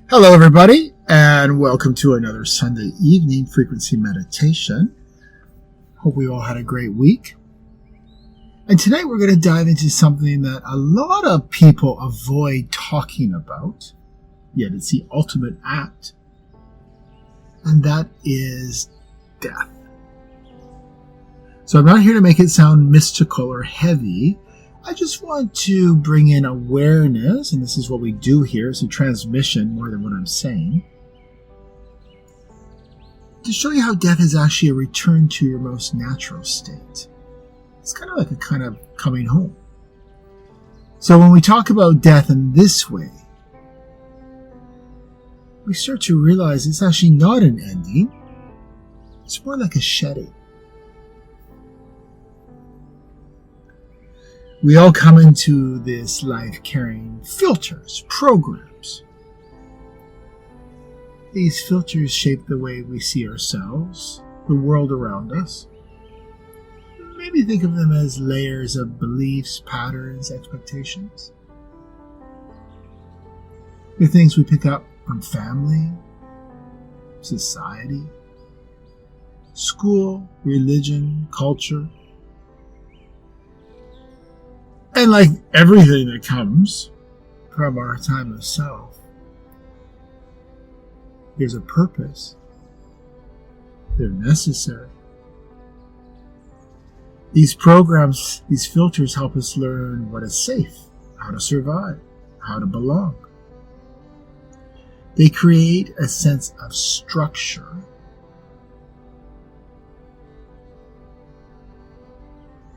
Hello, everybody, and welcome to another Sunday evening frequency meditation. Hope we all had a great week. And today we're going to dive into something that a lot of people avoid talking about, yet it's the ultimate act, and that is death. So I'm not here to make it sound mystical or heavy. I just want to bring in awareness, and this is what we do here. It's a transmission more than what I'm saying, to show you how death is actually a return to your most natural state. It's kind of like a kind of coming home. So when we talk about death in this way, we start to realize it's actually not an ending. It's more like a shedding. We all come into this life carrying filters, programs. These filters shape the way we see ourselves, the world around us. Maybe think of them as layers of beliefs, patterns, expectations. The things we pick up from family, society, school, religion, culture. And like everything that comes from our time of self, there's a purpose. They're necessary. These programs, these filters help us learn what is safe, how to survive, how to belong. They create a sense of structure.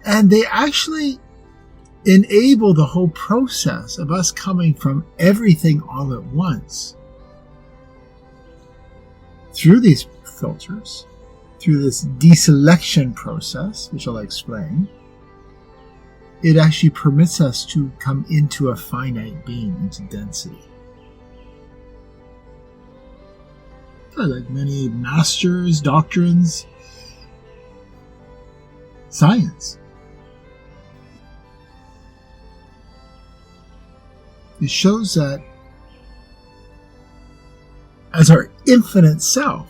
And they actually enable the whole process of us coming from everything all at once. Through these filters, through this deselection process, which I'll explain, it actually permits us to come into a finite being, into density. Like many masters, doctrines, science. It shows that as our infinite self,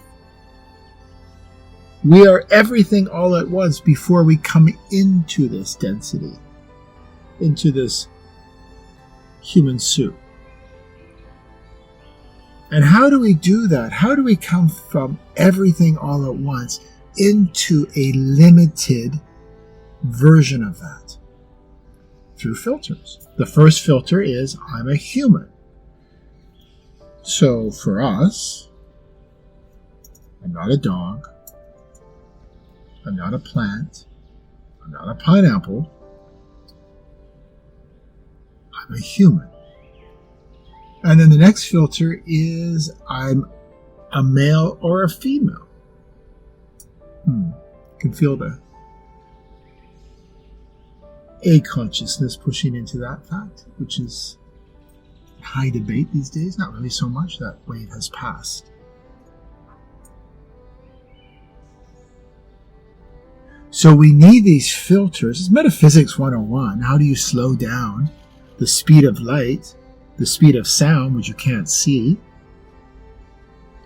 we are everything all at once before we come into this density, into this human suit. And how do we do that? How do we come from everything all at once into a limited version of that? Through filters. The first filter is, I'm a human. So for us, I'm not a dog. I'm not a plant. I'm not a pineapple. I'm a human. And then the next filter is, I'm a male or a female. You can feel a consciousness pushing into that fact, which is high debate these days. Not really so much. That wave has passed. So we need these filters. It's Metaphysics 101. How do you slow down the speed of light, the speed of sound, which you can't see?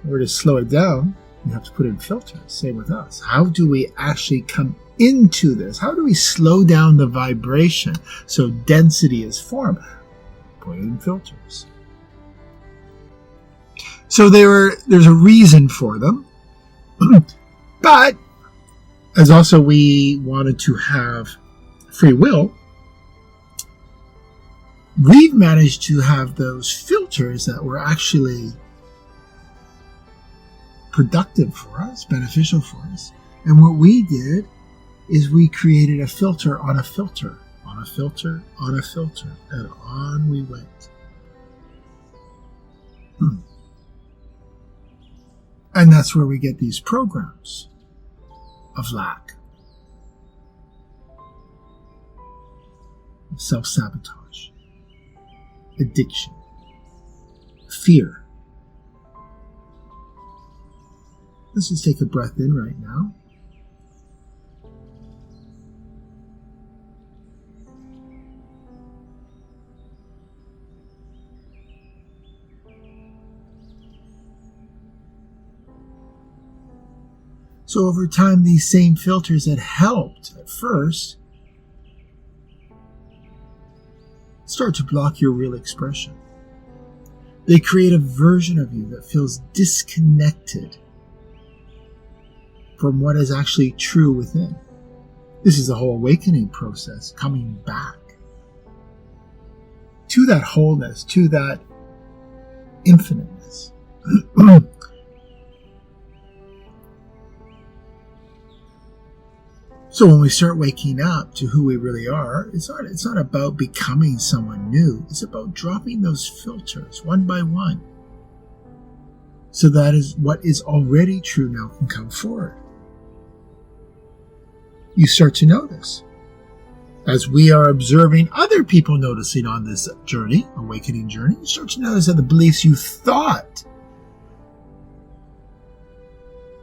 In order to slow it down, you have to put in filters. Same with us. How do we actually come into this? How do we slow down the vibration so density is formed? Put in filters. So there's a reason for them. But as also we wanted to have free will, we've managed to have those filters that were actually productive for us, beneficial for us. And what we did is we created a filter on a filter, on a filter, on a filter, and on we went. And that's where we get these programs of lack, self-sabotage, addiction, fear. Let's just take a breath in right now. So over time, these same filters that helped at first start to block your real expression. They create a version of you that feels disconnected from what is actually true within. This is the whole awakening process, coming back to that wholeness, to that infiniteness. So when we start waking up to who we really are, it's not about becoming someone new. It's about dropping those filters one by one. So that is what is already true now can come forward. You start to notice. As we are observing other people noticing on this journey, awakening journey, you start to notice that the beliefs you thought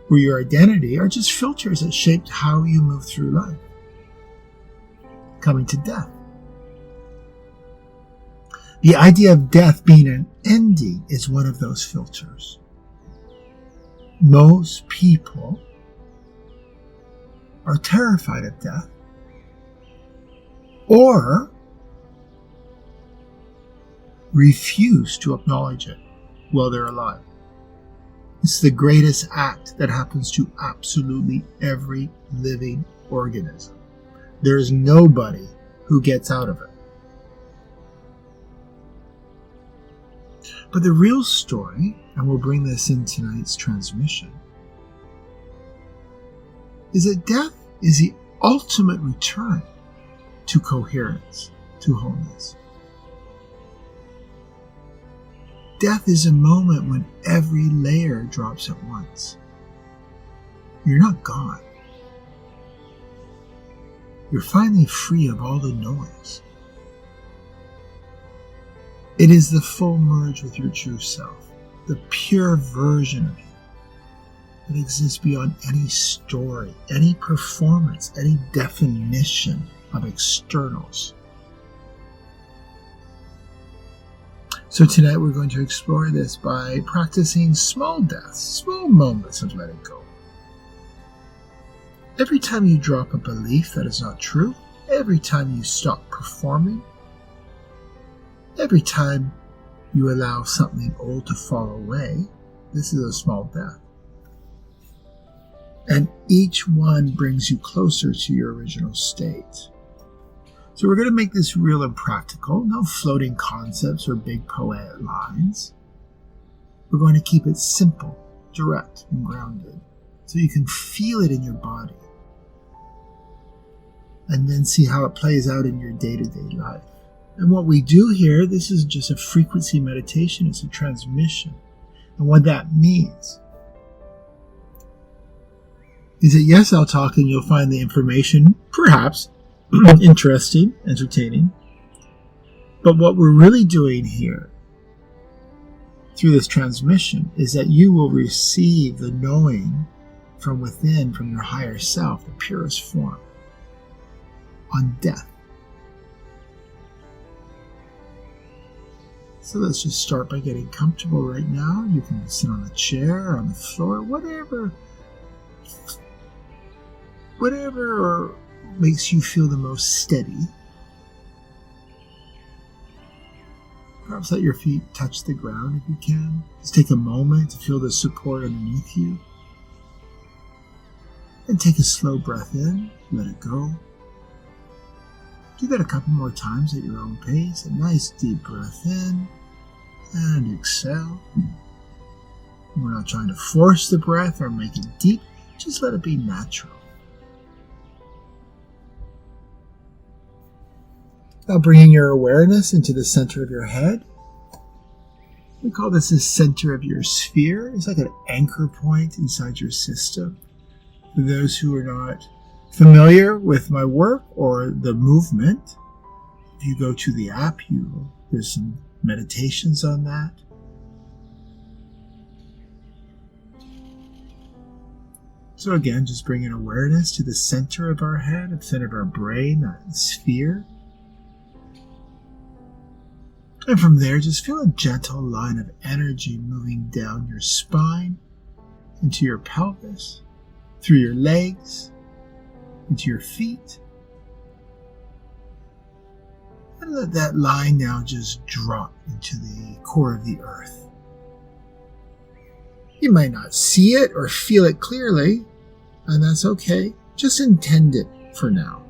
were your identity are just filters that shaped how you move through life, coming to death. The idea of death being an ending is one of those filters. Most people are terrified of death or refuse to acknowledge it while they're alive. It's the greatest act that happens to absolutely every living organism. There is nobody who gets out of it. But the real story, and we'll bring this in tonight's transmission, is that death is the ultimate return to coherence, to wholeness. Death is a moment when every layer drops at once. You're not gone. You're finally free of all the noise. It is the full merge with your true self, the pure version of you that exists beyond any story, any performance, any definition of externals. So tonight we're going to explore this by practicing small deaths, small moments of letting go. Every time you drop a belief that is not true, every time you stop performing, every time you allow something old to fall away, this is a small death. And each one brings you closer to your original state. So we're going to make this real and practical, no floating concepts or big poetic lines. We're going to keep it simple, direct, and grounded, so you can feel it in your body, and then see how it plays out in your day-to-day life. And what we do here, this is just a frequency meditation, it's a transmission. And what that means is that yes, I'll talk and you'll find the information, perhaps, interesting, entertaining. But what we're really doing here through this transmission is that you will receive the knowing from within, from your higher self, the purest form, on death. So let's just start by getting comfortable right now. You can sit on a chair or on the floor, whatever makes you feel the most steady. Perhaps let your feet touch the ground if you can. Just take a moment to feel the support underneath you. And take a slow breath in, let it go. Do that a couple more times at your own pace. A nice deep breath in and exhale. We're not trying to force the breath or make it deep, just let it be natural. Now bringing your awareness into the center of your head. We call this the center of your sphere. It's like an anchor point inside your system. For those who are not familiar with my work or the movement, if you go to the app, there's some meditations on that. So again, just bringing awareness to the center of our head, the center of our brain, that sphere. And from there, just feel a gentle line of energy moving down your spine into your pelvis, through your legs, into your feet. And let that line now just drop into the core of the earth. You might not see it or feel it clearly, and that's okay. Just intend it for now.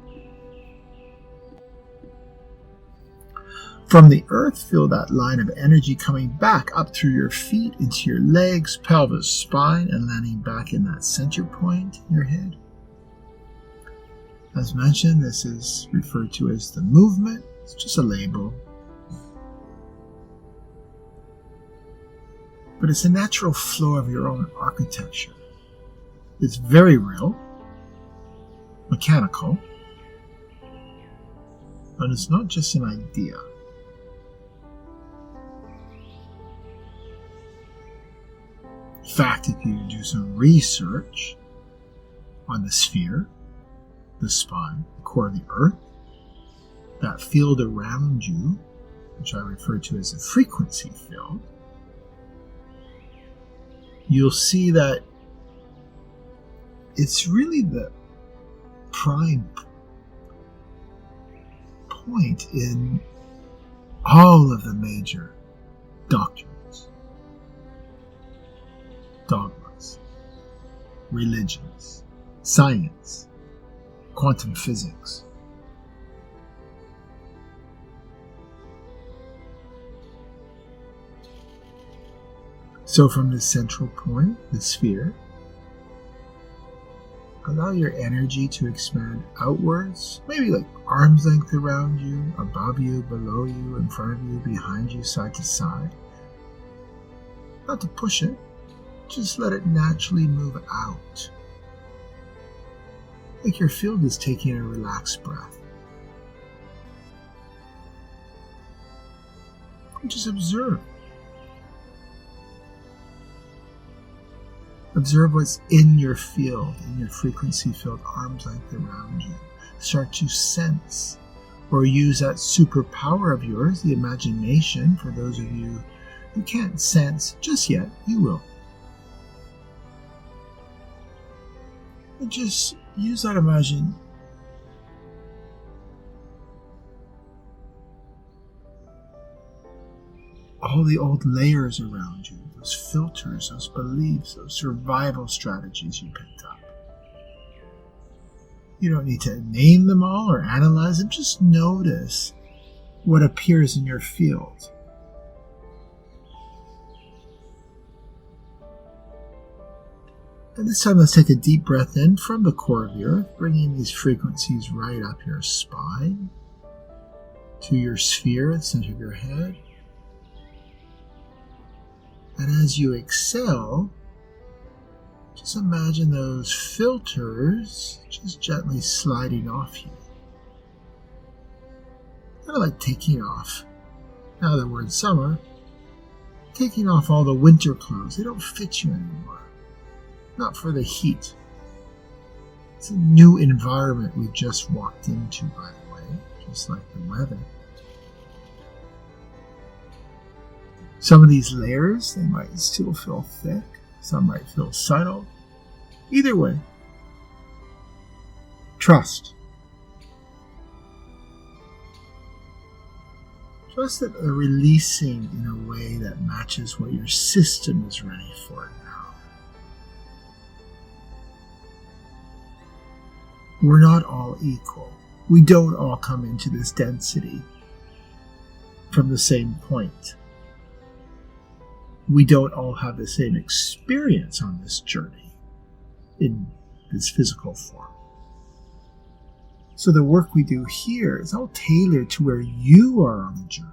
From the earth, feel that line of energy coming back up through your feet, into your legs, pelvis, spine, and landing back in that center point in your head. As mentioned, this is referred to as the movement. It's just a label. But it's a natural flow of your own architecture. It's very real, mechanical, and it's not just an idea. In fact, if you do some research on the sphere, the spine, the core of the earth, that field around you, which I refer to as a frequency field, you'll see that it's really the prime point in all of the major doctrines, dogmas, religions, science, quantum physics. So from this central point, the sphere, allow your energy to expand outwards, maybe like arm's length around you, above you, below you, in front of you, behind you, side to side. Not to push it, just let it naturally move out. Like your field is taking a relaxed breath. And just observe. Observe what's in your field, in your frequency field, arm's length around you. Start to sense or use that superpower of yours, the imagination. For those of you who can't sense just yet, you will. And just use that imagination. All the old layers around you, those filters, those beliefs, those survival strategies you picked up. You don't need to name them all or analyze them, just notice what appears in your field. And this time let's take a deep breath in from the core of the earth, bringing these frequencies right up your spine, to your sphere at the center of your head. And as you exhale, just imagine those filters just gently sliding off you. Kind of like taking off, now that we're in summer, taking off all the winter clothes. They don't fit you anymore. Not for the heat. It's a new environment we just walked into, by the way, just like the weather. Some of these layers, they might still feel thick. Some might feel subtle. Either way, trust. Trust that they're releasing in a way that matches what your system is ready for now. We're not all equal. We don't all come into this density from the same point. We don't all have the same experience on this journey in this physical form. So the work we do here is all tailored to where you are on the journey.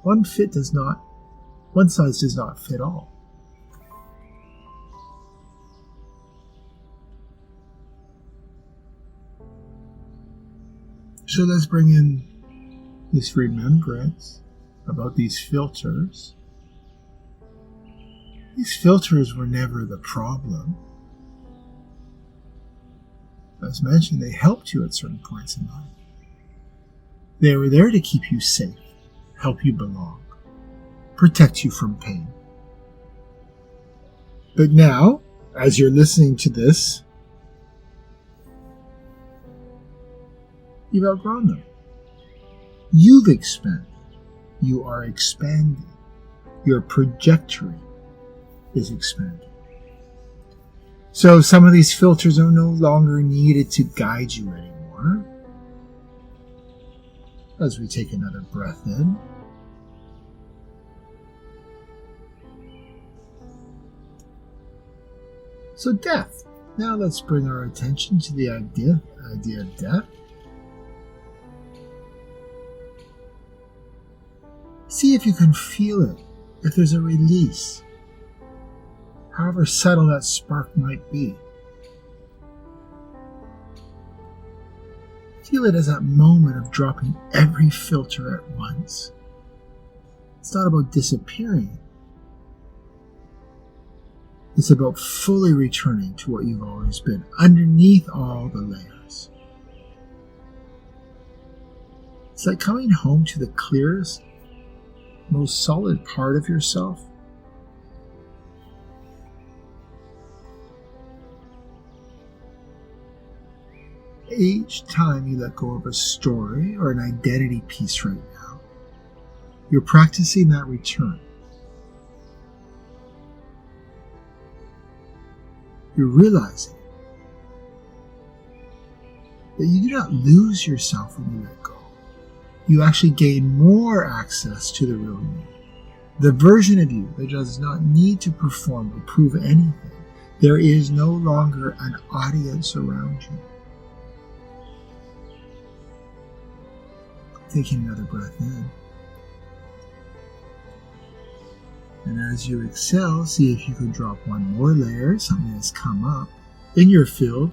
One size does not fit all. So let's bring in this remembrance about these filters. These filters were never the problem. As mentioned, they helped you at certain points in life. They were there to keep you safe, help you belong, protect you from pain. But now, as you're listening to this You've outgrown them. You've expanded. You are expanding. Your trajectory is expanding. So some of these filters are no longer needed to guide you anymore. As we take another breath in. So death. Now let's bring our attention to the idea of death. See if you can feel it, if there's a release, however subtle that spark might be. Feel it as that moment of dropping every filter at once. It's not about disappearing. It's about fully returning to what you've always been, underneath all the layers. It's like coming home to the clearest, most solid part of yourself. Each time you let go of a story or an identity piece right now, you're practicing that return. You're realizing that you do not lose yourself when you let go. You actually gain more access to the real you. The version of you that does not need to perform or prove anything. There is no longer an audience around you. Taking another breath in. And as you exhale, see if you can drop one more layer, something that's come up in your field,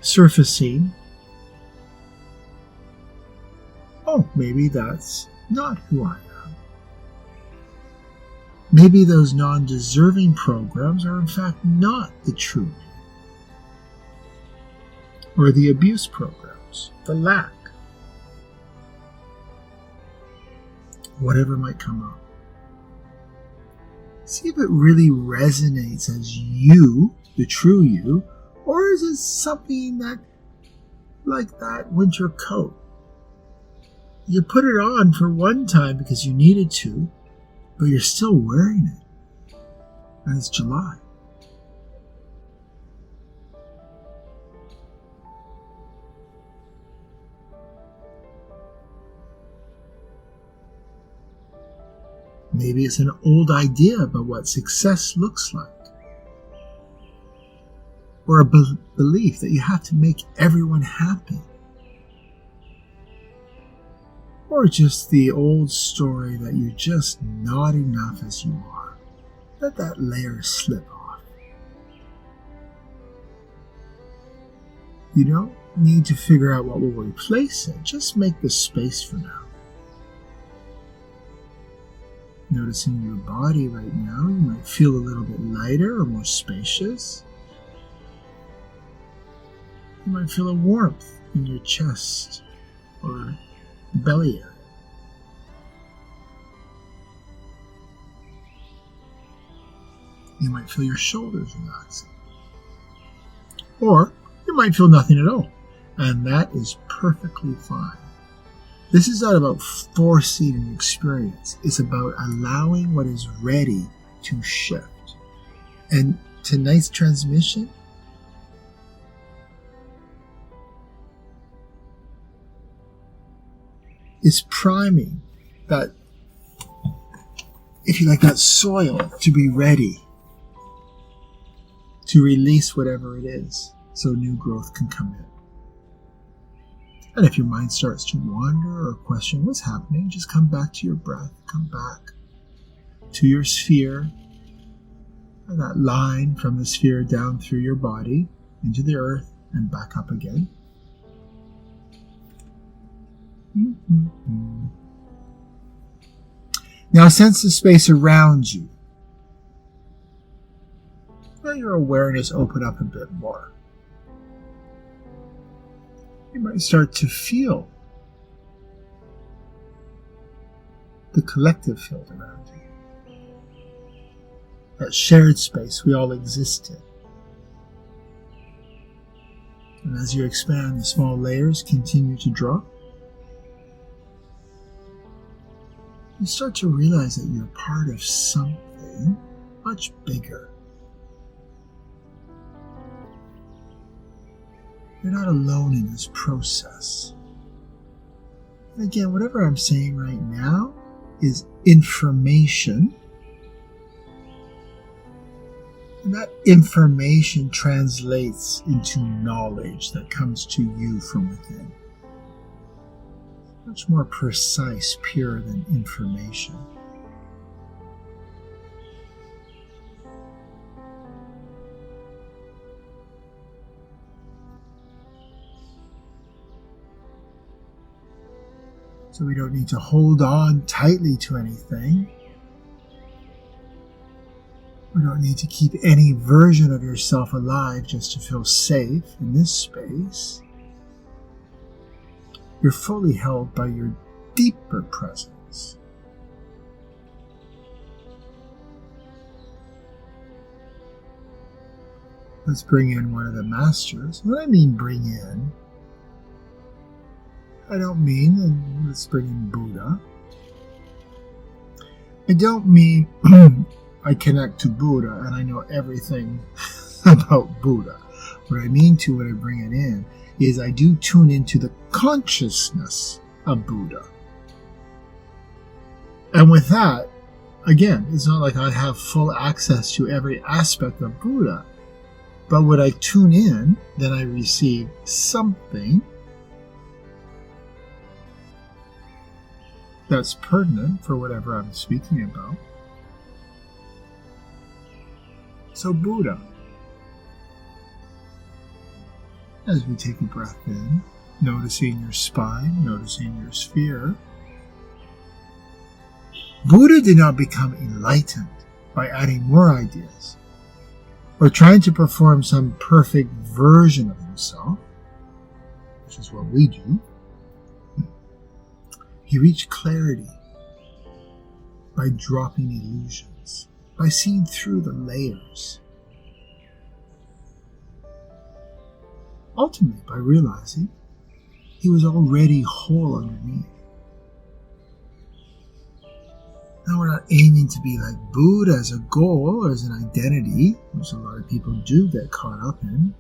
surfacing. Oh, maybe that's not who I am. Maybe those non-deserving programs are in fact not the true me. Or the abuse programs, the lack. Whatever might come up. See if it really resonates as you, the true you, or is it something that, like that winter coat? You put it on for one time because you needed to, but you're still wearing it. And it's July. Maybe it's an old idea about what success looks like. Or a belief that you have to make everyone happy. Or just the old story that you're just not enough as you are. Let that layer slip off. You don't need to figure out what will replace it. Just make the space for now. Noticing your body right now, you might feel a little bit lighter or more spacious. You might feel a warmth in your chest or belly area. You might feel your shoulders relaxing. Or you might feel nothing at all, and that is perfectly fine. This is not about forcing an experience. It's about allowing what is ready to shift. And tonight's transmission is priming that, if you like, that soil to be ready to release whatever it is so new growth can come in. And if your mind starts to wander or question what's happening, just come back to your breath. Come back to your sphere. And that line from the sphere down through your body into the earth and back up again. Now sense the space around you. Let your awareness open up a bit more. You might start to feel the collective field around you. That shared space we all exist in. And as you expand, the small layers continue to drop. You start to realize that you're part of something much bigger. You're not alone in this process. And again, whatever I'm saying right now is information. And that information translates into knowledge that comes to you from within. Much more precise, pure than information. So we don't need to hold on tightly to anything. We don't need to keep any version of yourself alive just to feel safe in this space. You're fully held by your deeper presence. Let's bring in one of the masters. What I mean bring in, I don't mean, and let's bring in Buddha. I don't mean I connect to Buddha and I know everything about Buddha. What I mean to when I bring it in is I do tune into the consciousness of Buddha. And with that, again, it's not like I have full access to every aspect of Buddha. But when I tune in, then I receive something that's pertinent for whatever I'm speaking about. So Buddha. As we take a breath in, noticing your spine, noticing your sphere. Buddha did not become enlightened by adding more ideas or trying to perform some perfect version of himself, which is what we do. He reached clarity by dropping illusions, by seeing through the layers. Ultimately, by realizing he was already whole underneath. Now, we're not aiming to be like Buddha as a goal or as an identity, which a lot of people do get caught up in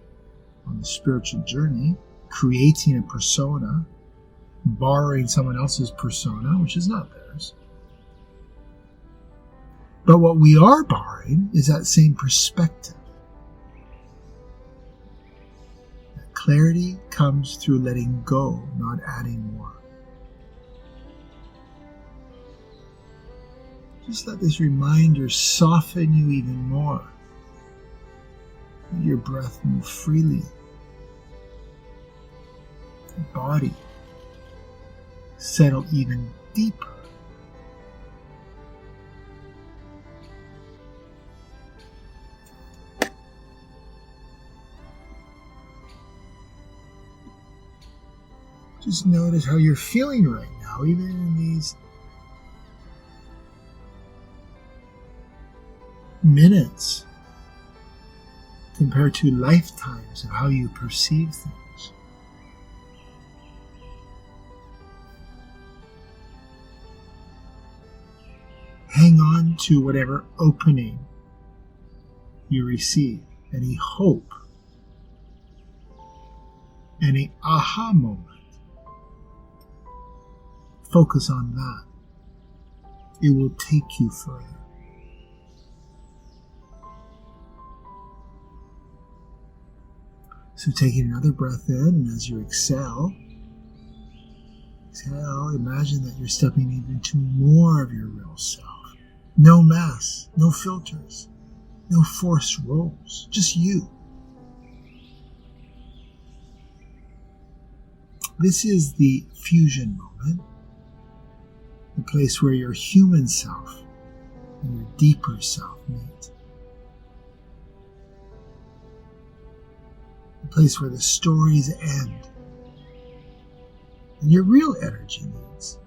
on the spiritual journey, creating a persona, borrowing someone else's persona, which is not theirs. But what we are borrowing is that same perspective. That clarity comes through letting go, not adding more. Just let this reminder soften you even more. Let your breath move freely. Your body settle even deeper. Just notice how you're feeling right now, even in these minutes compared to lifetimes of how you perceive things. Hang on to whatever opening you receive, any hope, any aha moment. Focus on that. It will take you further. So taking another breath in, and as you exhale, imagine that you're stepping into more of your real self. No masks, no filters, no forced roles, just you. This is the fusion moment, the place where your human self and your deeper self meet. The place where the stories end and your real energy leads.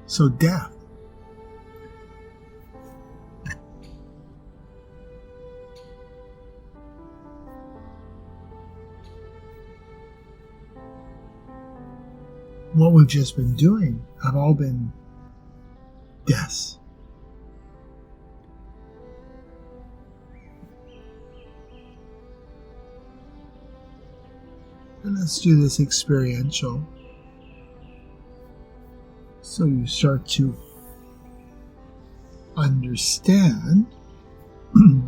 So death. What we've just been doing have all been deaths. And let's do this experiential. So you start to understand,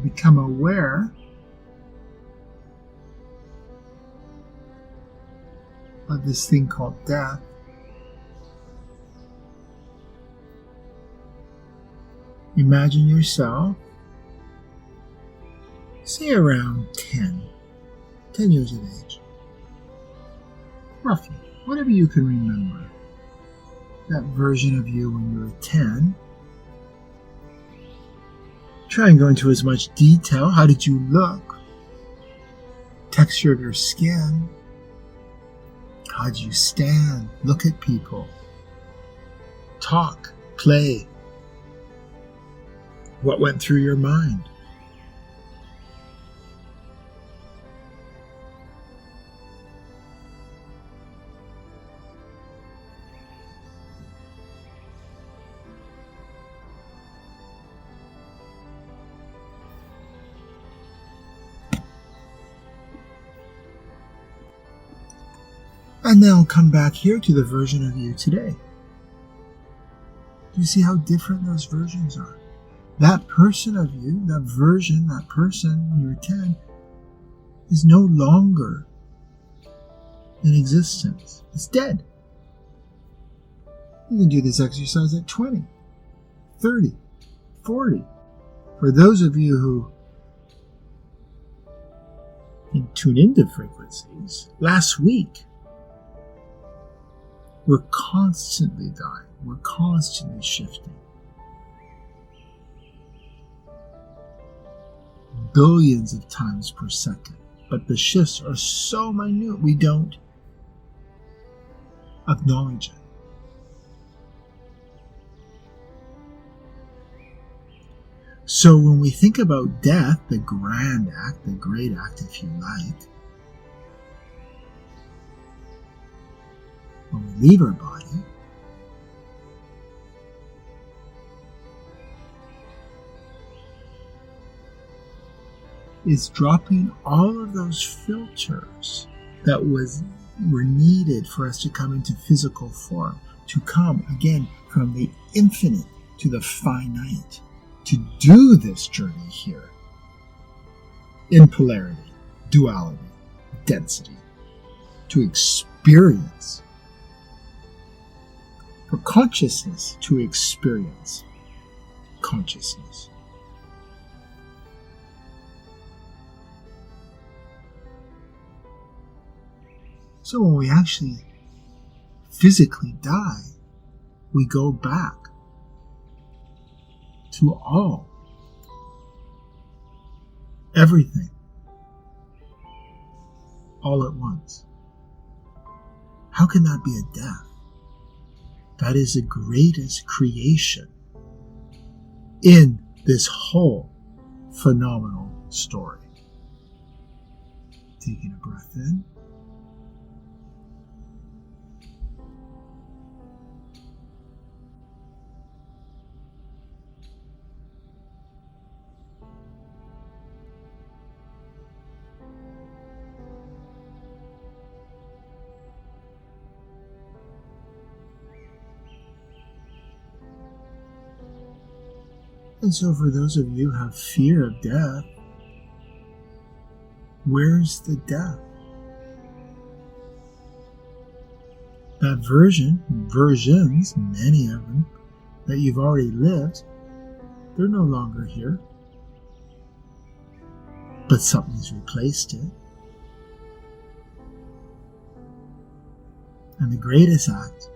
become aware of this thing called death. Imagine yourself, say around 10 years of age. Roughly, whatever you can remember. That version of you when you were 10. Try and go into as much detail. How did you look? Texture of your skin. How did you stand? Look at people. Talk. Play. What went through your mind? And now come back here to the version of you today. Do you see how different those versions are? That person of you, that version, that person when you were 10, is no longer in existence. It's dead. You can do this exercise at 20, 30, 40. For those of you who can tune into frequencies, last week, we're constantly dying. We're constantly shifting. Billions of times per second. But the shifts are so minute, we don't acknowledge it. So when we think about death, the grand act, the great act if you like, when we leave our body, is dropping all of those filters that were needed for us to come into physical form, to come again from the infinite to the finite, to do this journey here in polarity, duality, density, to experience, for consciousness to experience consciousness. So when we actually physically die, we go back to all, everything, all at once. How can that be a death? That is the greatest creation in this whole phenomenal story. Taking a breath in. And so for those of you who have fear of death, where's the death? That versions, many of them, that you've already lived, they're no longer here. But something's replaced it. And the greatest act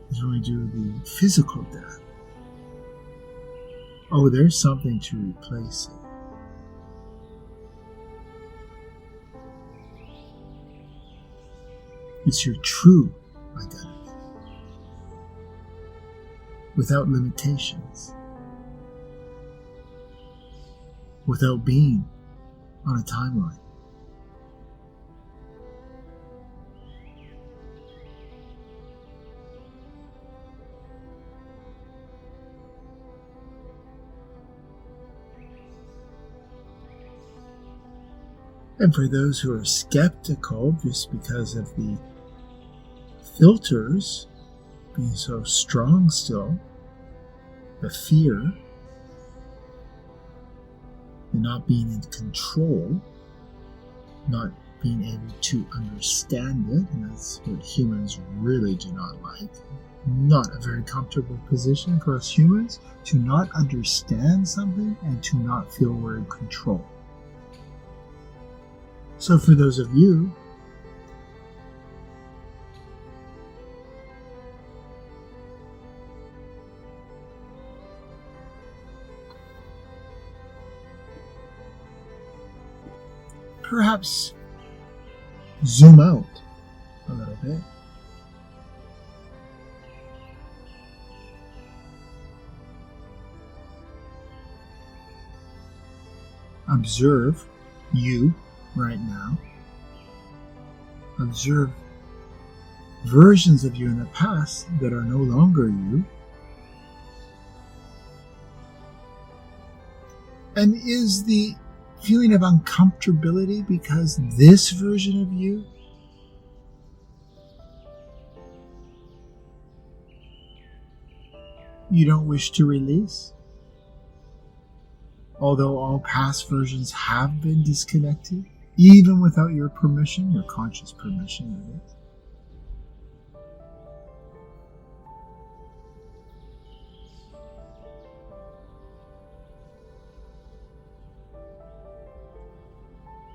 is when we do the physical death. Oh, there's something to replace it. It's your true identity. without limitations, without being on a timeline. And for those who are skeptical, just because of the filters being so strong still, the fear, the not being in control, not being able to understand it, and that's what humans really do not like. Not a very comfortable position for us humans, to not understand something and to not feel we're in control. So for those of you perhaps zoom out a little bit. Observe you right now. Observe versions of you in the past that are no longer you. And is the feeling of uncomfortability because this version of you you don't wish to release? Although all past versions have been disconnected, even without your permission, your conscious permission, that is.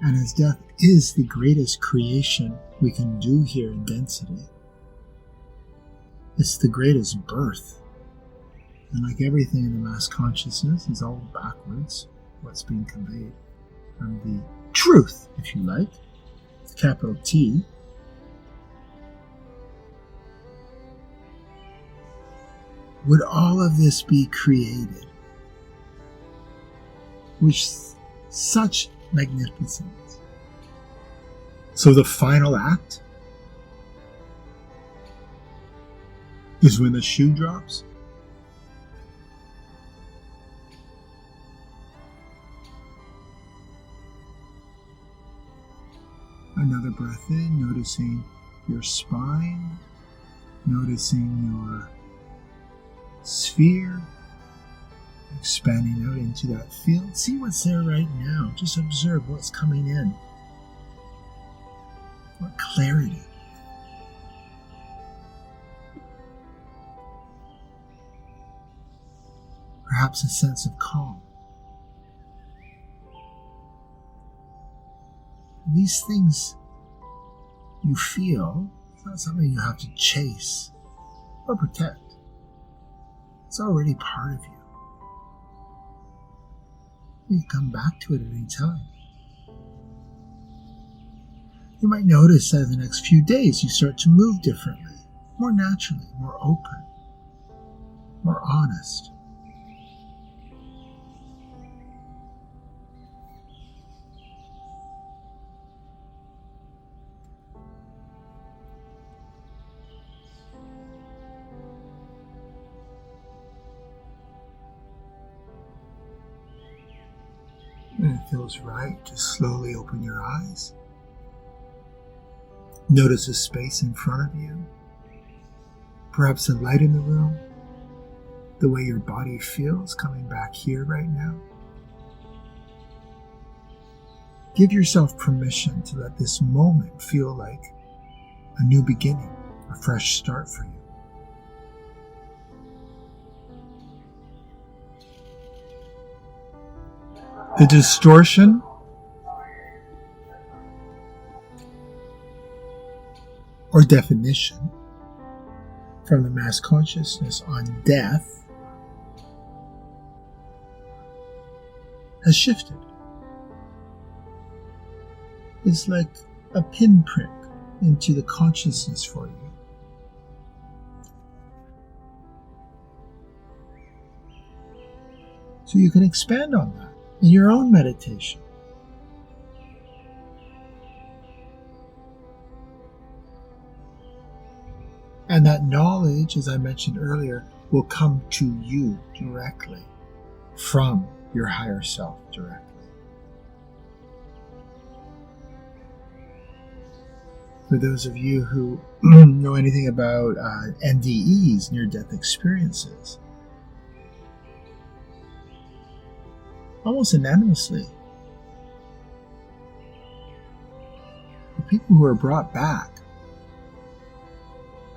And as death is the greatest creation we can do here in density, it's the greatest birth. And like everything in the mass consciousness, is all backwards, what's being conveyed from the truth, if you like, with capital T. Would all of this be created with such magnificence? So the final act is when the shoe drops. Another breath in, noticing your spine, noticing your sphere, expanding out into that field. See what's there right now. Just observe what's coming in. What clarity. Perhaps a sense of calm. These things you feel, it's not something you have to chase or protect. It's already part of you. You can come back to it at any time. You might notice that in the next few days you start to move differently, more naturally, more open, more honest. When it feels right, just slowly open your eyes. Notice the space in front of you. Perhaps the light in the room. The way your body feels coming back here right now. Give yourself permission to let this moment feel like a new beginning, a fresh start for you. The distortion or definition from the mass consciousness on death has shifted. It's like a pinprick into the consciousness for you. So you can expand on that in your own meditation. And that knowledge, as I mentioned earlier, will come to you directly from your higher self directly. For those of you who know anything about NDEs, near-death experiences, almost unanimously, the people who are brought back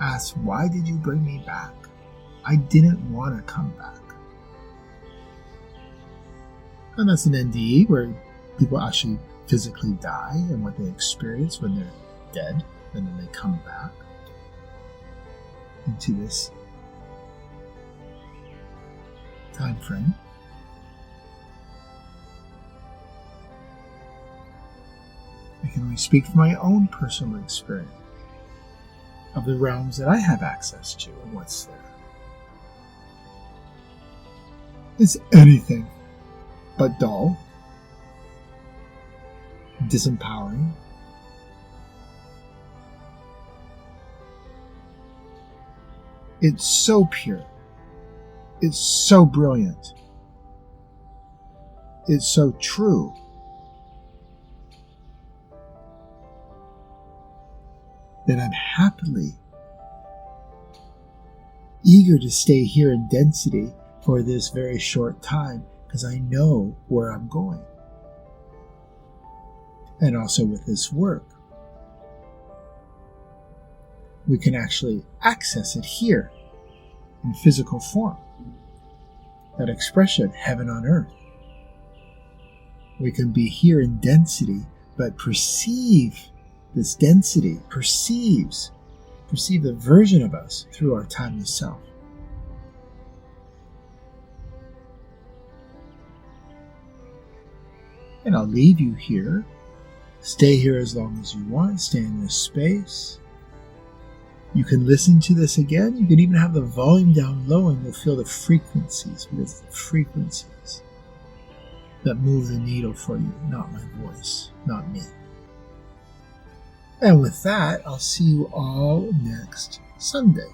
ask, why did you bring me back? I didn't want to come back. And that's an NDE where people actually physically die and what they experience when they're dead, and then they come back into this time frame. I can only speak from my own personal experience of the realms that I have access to and what's there. It's anything but dull, disempowering, it's so pure, it's so brilliant, it's so true. That I'm happily eager to stay here in density for this very short time because I know where I'm going. And also with this work, we can actually access it here in physical form. That expression, heaven on earth. We can be here in density, but perceive this density, perceive the version of us through our timeless self. And I'll leave you here. Stay here as long as you want. Stay in this space. You can listen to this again. You can even have the volume down low and you'll feel the frequencies, because it's the frequencies that move the needle for you, not my voice, not me. And with that, I'll see you all next Sunday.